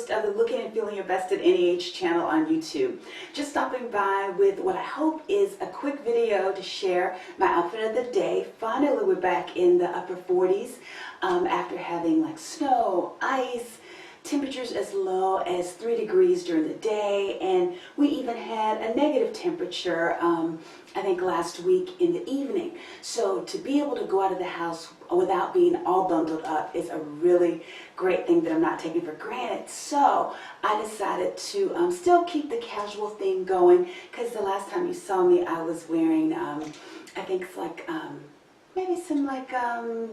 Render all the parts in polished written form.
host of the Looking and Feeling Your Best at NEH channel on YouTube. Just stopping by with what I hope is a quick video to share my outfit of the day. Finally, we're back in the upper 40s after having like snow, ice, temperatures as low as 3 degrees during the day, and we even had a negative temperature I think last week in the evening. So to be able to go out of the house without being all bundled up is a really great thing that I'm not taking for granted. So I decided to still keep the casual theme going, because the last time you saw me I was wearing I think it's like maybe some like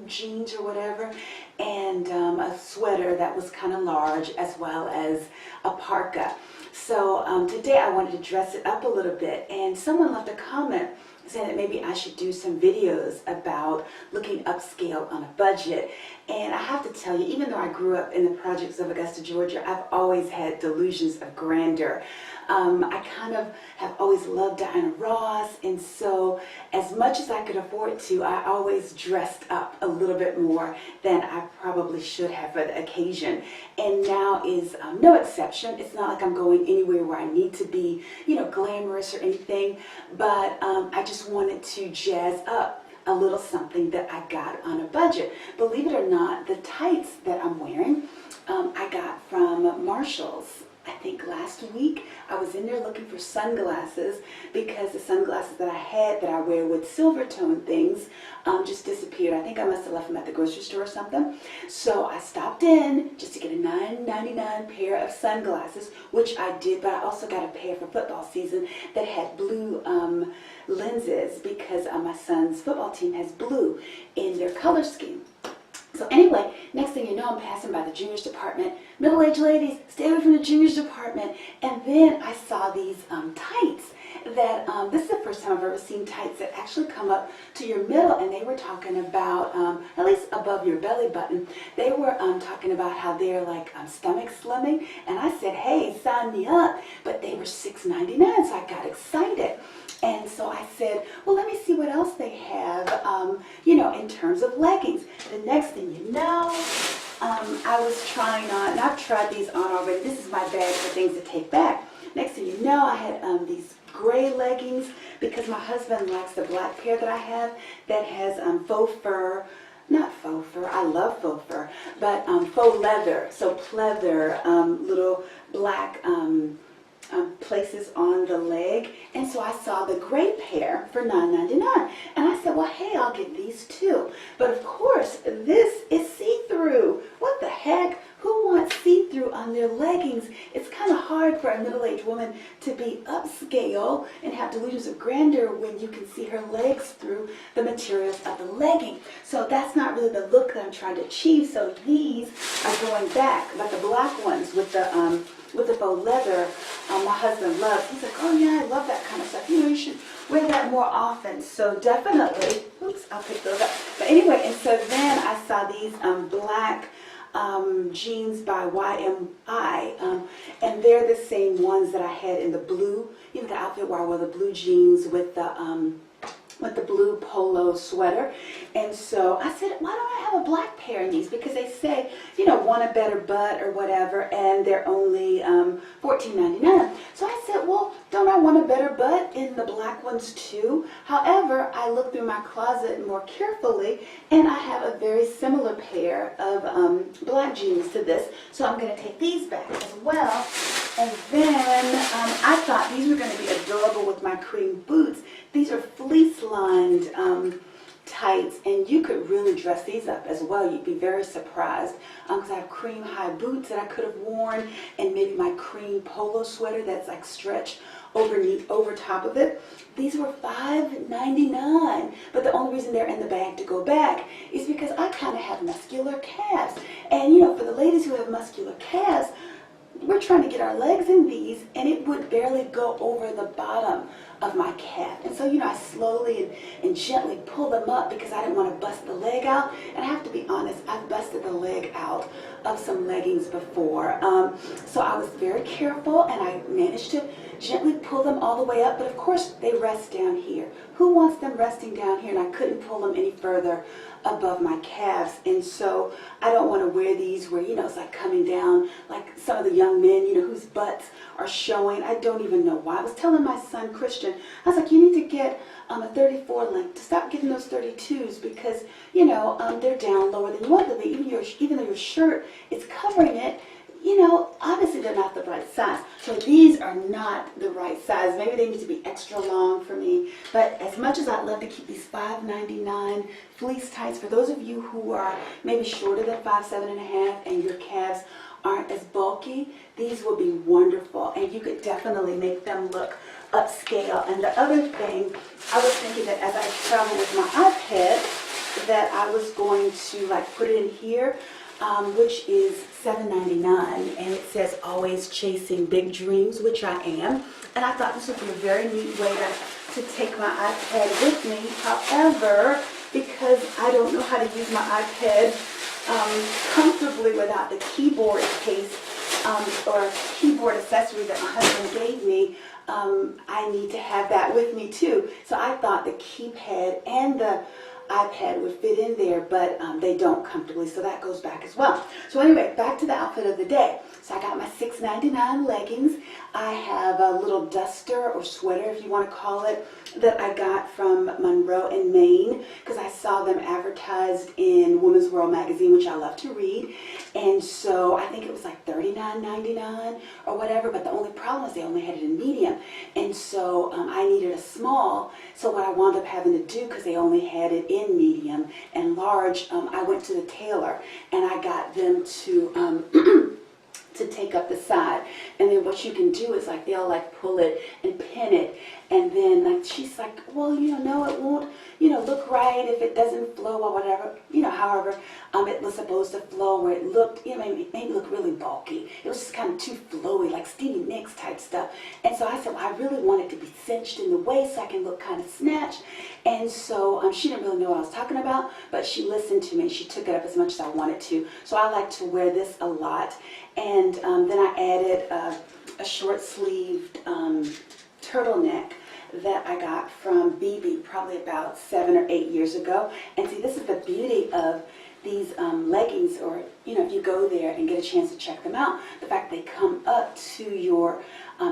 jeans or whatever, and a sweater that was kind of large, as well as a parka. So today I wanted to dress it up a little bit, and someone left a comment saying that maybe I should do some videos about looking upscale on a budget. And I have to tell you, even though I grew up in the projects of Augusta, Georgia, I've always had delusions of grandeur. I kind of have always loved Diana Ross, and so as much as I could afford to, I always dressed up a little bit more than I probably should have for the occasion. And now is no exception. It's not like I'm going anywhere where I need to be, you know, glamorous or anything, but I just wanted to jazz up a little something that I got on a budget. Believe it or not, the tights that I'm wearing, I got from Marshall's. I think last week. I was in there looking for sunglasses because the sunglasses that I had that I wear with silver tone things just disappeared. I think I must have left them at the grocery store or something. So I stopped in just to get a $9.99 pair of sunglasses, which I did, but I also got a pair for football season that had blue lenses, because my son's football team has blue in their color scheme. So anyway, next thing you know, I'm passing by the juniors department. Middle-aged ladies, stay away from the juniors department. And then I saw these tights that, this is the first time I've ever seen tights that actually come up to your middle, and they were talking about, at least above your belly button, they were talking about how they're like stomach slimming. And I said, hey, sign me up. But they were $6.99, so I got excited. And so I said, well, let me see what else they have, you know, in terms of leggings. The next thing you know, I was trying on, and I've tried these on already. This is my bag for things to take back. Next thing you know, I had these gray leggings, because my husband likes the black pair that I have that has faux fur. Not faux fur, I love faux fur, but faux leather. So pleather, little black places on the leg. And so I saw the gray pair for $9.99, and I said, well, hey, I'll get these too. But of course, this is see-through. What the heck? Who wants see-through on their leggings? It's kind of hard for a middle-aged woman to be upscale and have delusions of grandeur when you can see her legs through the materials of the legging. So that's not really the look that I'm trying to achieve. So these are going back, but the black ones with the faux leather, my husband loves. He's like, oh yeah, I love that kind of stuff. You know, you should wear that more often. So definitely, oops, I'll pick those up. But anyway, and so then I saw these black jeans by YMI, and they're the same ones that I had in the blue, you know, the outfit where I wore the blue jeans with the blue polo sweater. And so I said, why don't I have a black pair in these? Because they say, you know, want a better butt or whatever, and they're only $14.99. So I said, well, don't I want a better butt in the black ones too? However, I looked through my closet more carefully, and I have a very similar pair of black jeans to this. So I'm going to take these back as well. And then I thought these were going to be adorable with my cream boots. These are fleece-lined tights, and you could really dress these up as well. You'd be very surprised, because I have cream high boots that I could have worn, and maybe my cream polo sweater that's like stretched over top of it. These were $5.99, but the only reason they're in the bag to go back is because I kind of have muscular calves. And you know, for the ladies who have muscular calves, we're trying to get our legs in these, and it would barely go over the bottom of my calf. And so, you know, I slowly and gently pull them up because I didn't want to bust the leg out. And I have to be honest, I've busted the leg out of some leggings before. So I was very very careful, and I managed to gently pull them all the way up, but of course they rest down here. Who wants them resting down here? And I couldn't pull them any further above my calves, and so I don't want to wear these where, it's like coming down like some of the young men, whose butts are showing. I don't even know why. I was telling my son Christian, I was like, you need to get a 34 length, to stop getting those 32s, because they're down lower than you want them to be. Even though your shirt is covering it, obviously they're not the right size. So these are not the right size. Maybe they need to be extra long for me. But as much as I'd love to keep these $5.99 fleece tights, for those of you who are maybe shorter than 5'7.5" and your calves aren't as bulky, these will be wonderful. And you could definitely make them look upscale. And the other thing, I was thinking that as I travel with my iPad, that I was going to put it in here, which is $7.99, and it says always chasing big dreams, which I am. And I thought this would be a very neat way to take my iPad with me. However, because I don't know how to use my iPad comfortably without the keyboard case or keyboard accessory that my husband gave me, I need to have that with me too. So I thought the keypad and the iPad would fit in there, but they don't comfortably, so that goes back as well. So anyway, back to the outfit of the day. So I got my $6.99 leggings. I have a little duster or sweater, if you want to call it, that I got from Monroe in Maine, because I saw them advertised in Women's World magazine, which I love to read. And so I think it was like $39.99 or whatever, but the only problem was they only had it in medium. And so I needed a small. So what I wound up having to do, because they only had it in medium and large, I went to the tailor and I got them to to take up the side. And then what you can do is they'll pull it and pin it, and then she's like, well, no, it won't look right if it doesn't flow or whatever. However, it was supposed to flow where it looked, made it look really bulky. It was just kind of too flowy, like Stevie Nicks type stuff. And so I said, well, I really want it to be cinched in the waist so I can look kind of snatched. And so she didn't really know what I was talking about, but she listened to me. She took it up as much as I wanted to. So I like to wear this a lot. And then I added a short-sleeved turtleneck that I got from BB probably about 7 or 8 years ago. And see, this is the beauty of these leggings, or if you go there and get a chance to check them out, the fact they come up to your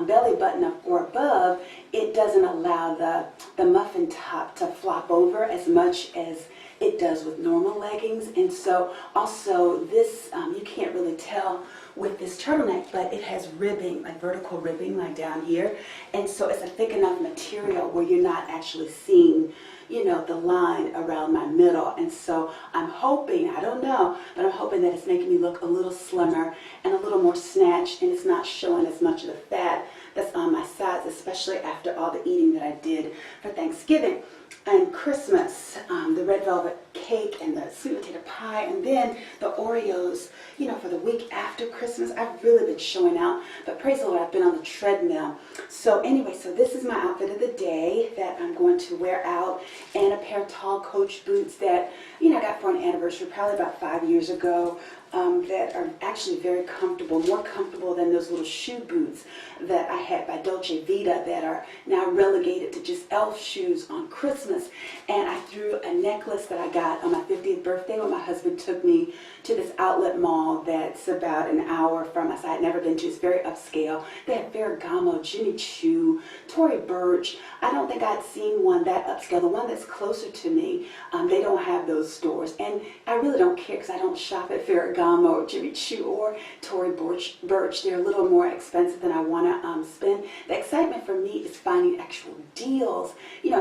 belly button up or above, it doesn't allow the muffin top to flop over as much as it does with normal leggings. And so also this, you can't really tell with this turtleneck, but it has ribbing, like vertical ribbing, like down here. And so it's a thick enough material where you're not actually seeing, the line around my middle. And so I'm hoping, I don't know, but I'm hoping that it's making me look a little slimmer and a little more snatched, and it's not showing as much of the fat that's on my sides, especially after all the eating that I did for Thanksgiving and Christmas, the red velvet cake and the sweet potato pie, and then the Oreos, for the week after Christmas. I've really been showing out, but praise the Lord, I've been on the treadmill. So anyway, so this is my outfit of the day that I'm going to wear out, and a pair of tall Coach boots that, I got for an anniversary probably about 5 years ago. That are actually very comfortable, more comfortable than those little shoe boots that I had by Dolce Vita that are now relegated to just elf shoes on Christmas. And I threw a necklace that I got on my 50th birthday when my husband took me to this outlet mall that's about an hour from us. I had never been to. It's very upscale. They have Ferragamo, Jimmy Choo, Tory Burch. I don't think I'd seen one that upscale. The one that's closer to me, they don't have those stores. And I really don't care because I don't shop at Ferragamo or Jimmy Choo or Tory Burch. They're a little more expensive than I want to spend. The excitement for me is finding actual deals,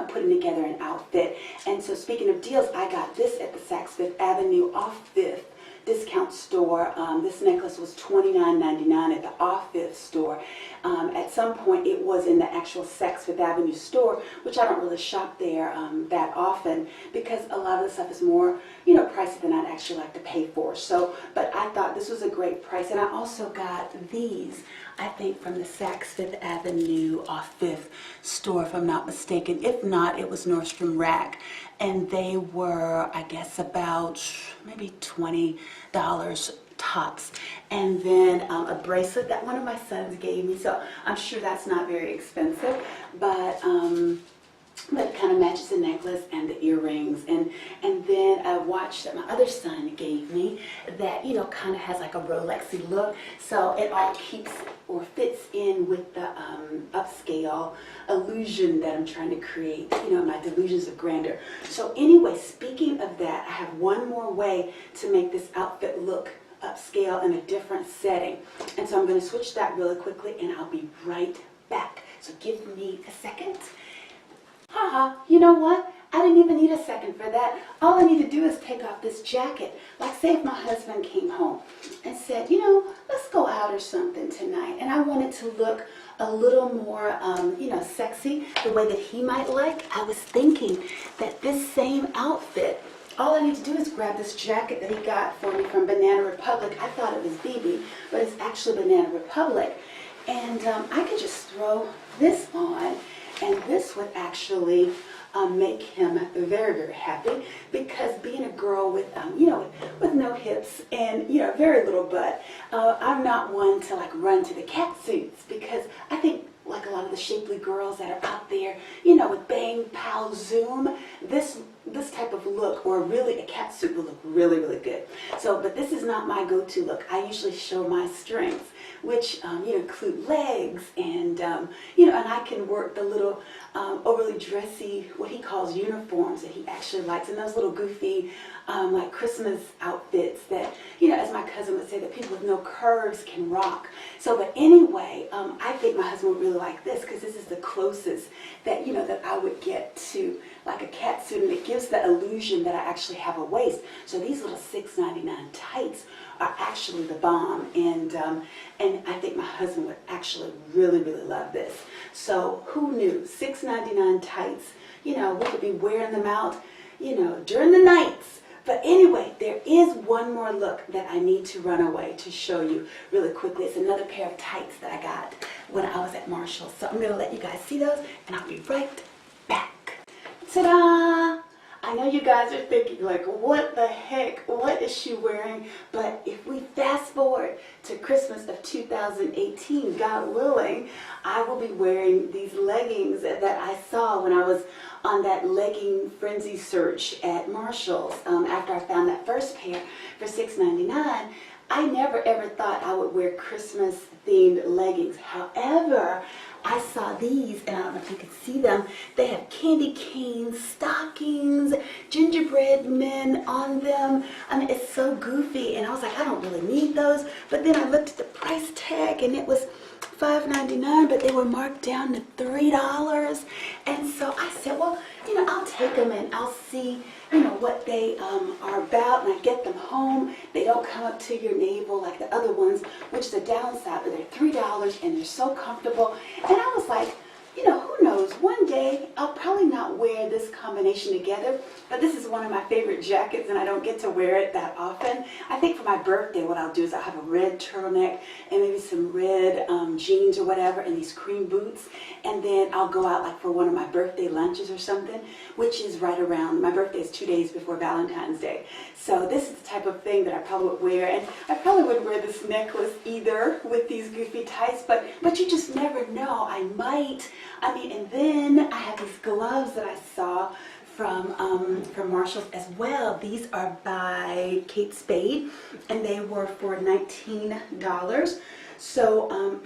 putting together an outfit. And so speaking of deals, I got this at the Saks Fifth Avenue off Fifth discount store. This necklace was $29.99 at the off Fifth store. At some point it was in the actual Saks Fifth Avenue store, which I don't really shop there that often because a lot of the stuff is more, pricey than I'd actually like to pay for. So, but I thought this was a great price. And I also got these, I think, from the Saks Fifth Avenue off Fifth store, if I'm not mistaken. If not, it was Nordstrom Rack. And they were, I guess, about maybe $20 tops, and then a bracelet that one of my sons gave me. So I'm sure that's not very expensive, but it kind of matches the necklace and the earrings, and then a watch that my other son gave me that, you know, kind of has like a Rolexy look, so it all keeps or fits in with the upscale illusion that I'm trying to create, you know, my delusions of grandeur. So anyway, speaking of that, I have one more way to make this outfit look upscale in a different setting, and so I'm going to switch that really quickly, and I'll be right back. So give me a second. Haha, you know what? I didn't even need a second for that. All I need to do is take off this jacket. Like, say if my husband came home and said, you know, let's go out or something tonight, and I wanted to look a little more, you know, sexy, the way that he might like. I was thinking that this same outfit, all I need to do is grab this jacket that he got for me from Banana Republic. I thought it was BB, but it's actually Banana Republic. And I could just throw this on, and this would actually make him very, very happy, because being a girl with, you know, with no hips and, you know, very little butt, I'm not one to like run to the cat suits, because I think like a lot of the shapely girls that are out there, you know, with bang, pow, zoom, this type of look, or really a cat suit, will look really, really good. So, but this is not my go-to look. I usually show my strengths, which, you know, include legs, and, you know, and I can work the little overly dressy, what he calls uniforms, that he actually likes, and those little goofy, like Christmas outfits that, you know, as my cousin would say, that people with no curves can rock. So, but anyway, I think my husband would really like this, because this is the closest that, you know, that I would get to like a cat suit, and it gives the illusion that I actually have a waist. So these little $6.99 tights are actually the bomb, and I think my husband would actually really, really love this. So who knew? $6.99 tights, you know, we could be wearing them out, you know, during the nights. But anyway, there is one more look that I need to run away to show you really quickly. It's another pair of tights that I got when I was at Marshall's. So I'm going to let you guys see those, and I'll be right back. Ta-da! I know you guys are thinking, like, what the heck? What is she wearing? But if we fast forward to Christmas of 2018, God willing, I will be wearing these leggings that I saw when I was on that legging frenzy search at Marshall's. After I found that first pair for $6.99, I never ever thought I would wear Christmas themed leggings. However, I saw these, and I don't know if you can see them. They have candy canes, stockings, gingerbread men on them. I mean, it's so goofy, and I was like, I don't really need those. But then I looked at the price tag, and it was $5.99, but they were marked down to $3. And so I said, well, you know, I'll take them, and I'll see, you know, what they are about, and I get them home. They don't come up to your navel like the other ones, which is the downside, but they're $3, and they're so comfortable. And I was like, you know, who knows, one day I'll probably not wear this combination together, but this is one of my favorite jackets, and I don't get to wear it that often. I think for my birthday, what I'll do is I'll have a red turtleneck and maybe some red jeans or whatever, and these cream boots, and then I'll go out like for one of my birthday lunches or something, which is right around, my birthday is 2 days before Valentine's Day. So this is the type of thing that I probably would wear, and I probably wouldn't wear this necklace either with these goofy tights, but you just never know, I might. I mean, and then I have these gloves that I saw from Marshall's as well. These are by Kate Spade, and they were for $19. So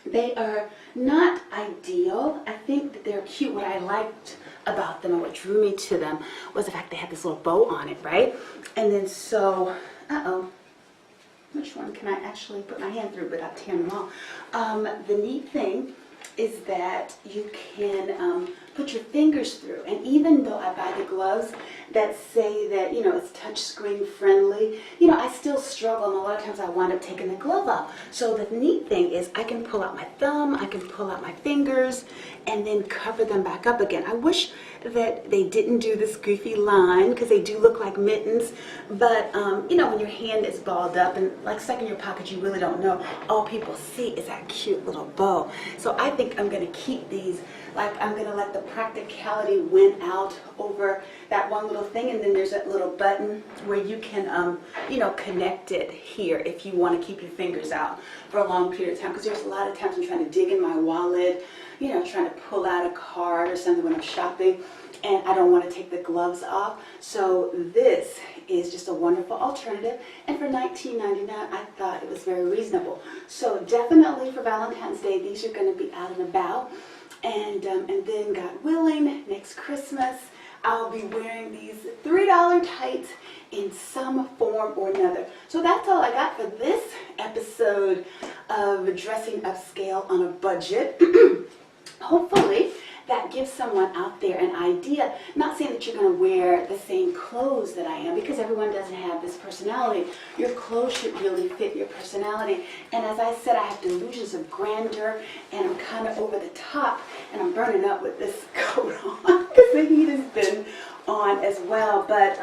they are not ideal. I think that they're cute. What I liked about them, and what drew me to them, was the fact they had this little bow on it, right? And then so, which one can I actually put my hand through without tearing them off? The neat thing is that you can put your fingers through, and even though I buy the gloves that say that, you know, it's touch screen friendly, you know, I still struggle, and a lot of times I wind up taking the glove off. So the neat thing is I can pull out my thumb, I can pull out my fingers, and then cover them back up again. I wish that they didn't do this goofy line, because they do look like mittens, but you know, when your hand is balled up and like stuck in your pocket, you really don't know. All people see is that cute little bow. So I think I'm going to keep these, like I'm going to let the practicality went out over that one little thing, and then there's that little button where you can, connect it here if you want to keep your fingers out for a long period of time, because there's a lot of times I'm trying to dig in my wallet, trying to pull out a card or something when I'm shopping, and I don't want to take the gloves off. So this is just a wonderful alternative, and for $19.99 I thought it was very reasonable. So definitely for Valentine's Day, these are going to be out and about, and then God willing, next Christmas I'll be wearing these $3 tights in some form or another. So that's all I got for this episode of Dressing Upscale on a Budget. Hopefully that gives someone out there an idea. Not saying that you're going to wear the same clothes that I am, because everyone doesn't have this personality. Your clothes should really fit your personality. And as I said, I have delusions of grandeur, and I'm kind of over the top, and I'm burning up with this coat on because the heat has been on as well. But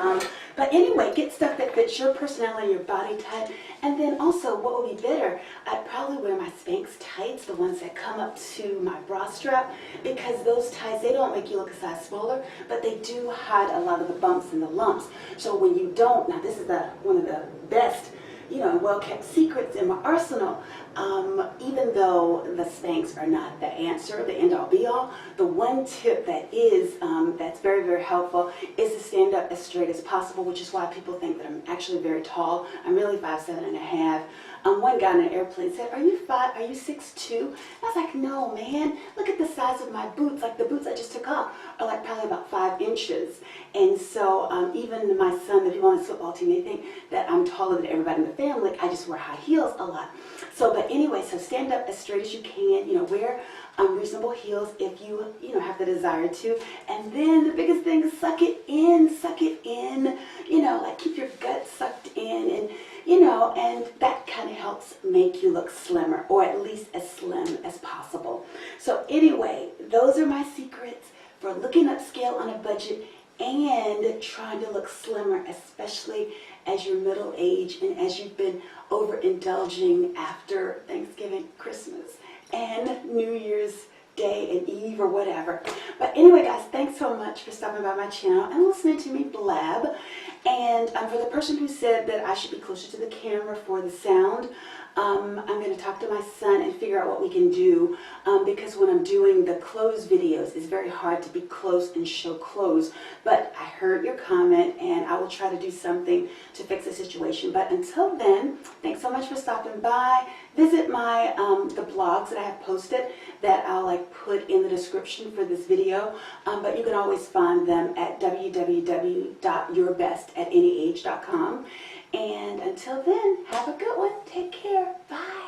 anyway, get stuff that fits your personality, your body type. And then also, what would be better, I'd probably wear my Spanx tights, the ones that come up to my bra strap, because those tights, they don't make you look a size smaller, but they do hide a lot of the bumps and the lumps. So when you don't, now this is one of the best, well-kept secrets in my arsenal. Even though the Spanx are not the answer, the end-all be-all, the one tip that is that's very, very helpful is to stand up as straight as possible, which is why people think that I'm actually very tall. I'm really 5'7.5". One guy on an airplane said, "Are you 6'2"? I was like, "No, man. Look at the size of my boots. Like the boots I just took off are like probably about 5 inches." And so even my son, if he wants a football team, they think that I'm taller than everybody in the family. I just wear high heels a lot. So, but anyway, so stand up as straight as you can. Wear reasonable heels if you have the desire to. And then the biggest thing, suck it in. Like keep your gut sucked in, and and that kind of helps make you look slimmer, or at least as slim as possible. So anyway, those are my secrets for looking upscale on a budget and trying to look slimmer, especially as you're middle aged and as you've been overindulging after Thanksgiving, Christmas, and New Year's Day and Eve or whatever. But anyway, guys, thanks so much for stopping by my channel and listening to me blab. And for the person who said that I should be closer to the camera for the sound, I'm going to talk to my son and figure out what we can do, because when I'm doing the clothes videos, it's very hard to be close and show clothes. But I heard your comment, and I will try to do something to fix the situation. But until then, thanks so much for stopping by. Visit my the blogs that I have posted that I'll put in the description for this video. But you can always find them at www.yourbestatanyaage.com. And until then, have a good one. Take care. Bye.